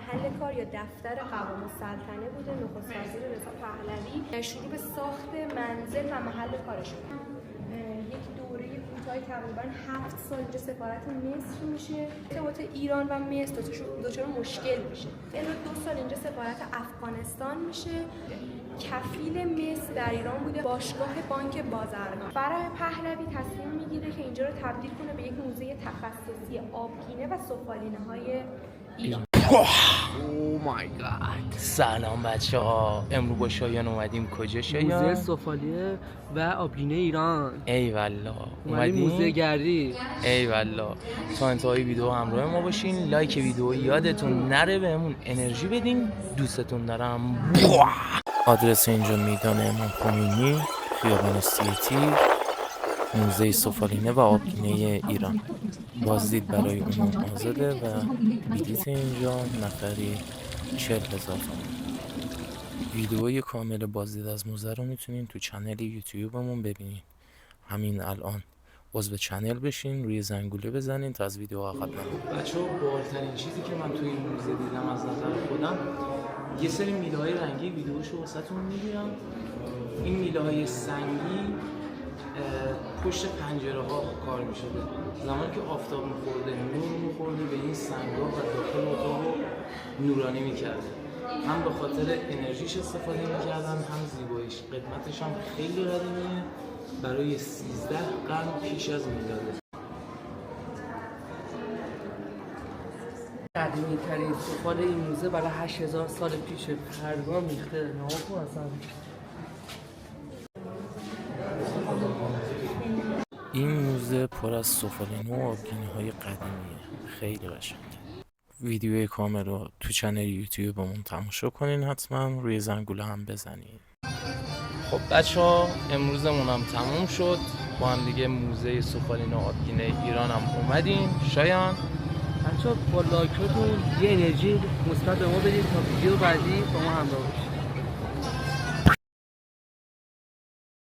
محل کار یا دفتر قوام السلطنه بوده. نخست وزیر رضا پهلوی شروع به ساخت منزل و محل کارش بود. یک دوره کوتاهی تقریبا 7 سال اینجا سفارت مصر میشه. ارتباط ایران و مصر دچار مشکل میشه. این 2 سال اینجا سفارت افغانستان میشه. کفیل مصر در ایران بوده باشگاه بانک بازرگان. فرح پهلوی تصمیم میگیره که اینجا رو تبدیل کنه به یک موزه تخصصی آبگینه و سفالینه‌های ایران. او مای گاد. سلام بچه‌ها، امروز با شایان اومدیم کجا شایان؟ موزه سفالیه و آبگینه ایران. ای والله اومدیم موزه گردی. ای والله. تا انتهای ویدیو همراه ما باشین، لایک ویدیو یادتون نره، بهمون انرژی بدین. دوستتون دارم. آدرس اینجا میدان امام خمینی، خیابان سیتی، موزه سفالینه و آبگینه ایران. بازدید برای عموم آزاده و بلیط اینجا نفری 40,000 تومان. ویدئوی کامل بازدید از موزه رو میتونین تو چنل یوتیوبمون ببینین. همین الان عضو چنل بشین، روی زنگوله بزنین تا از ویدیو عقب نمونید. بچه‌ها بالاترین چیزی که من توی این موزه دیدم از نظر خودم یه سری میله‌های رنگی، ویدیوشو واسهتون میگیرم. این میله‌های سنگی پشت پنجره ها کار می شده. زمانی که آفتاب میخورده، نور میخورده به این سنگ ها و داخل اتاق نورانی میکرده. هم به خاطر انرژیش استفاده میکردن، هم زیباییش. قدمتش هم خیلی قدیمیه، برای 13 قرن پیش از میلاده. قدیمی ترین سفال این موزه برای 8000 سال پیش پرگام ریخته. ناکن اصلا. این موزه پر از سفالینه و آبگینه های قدیمیه، خیلی قشنگه. ویدیوی کامل رو تو چنل یوتیوبمون تماشا کنین، حتما روی زنگوله هم بزنین. خب بچه‌ها، امروزمون هم تموم شد. با هم دیگه موزه سفالینه و آبگینه ایران هم اومدیم. شایان بچه‌ها با لایکاتون یه انرژی مثبت به ما بدید تا ویدیو بعدی با ما همراه باشید.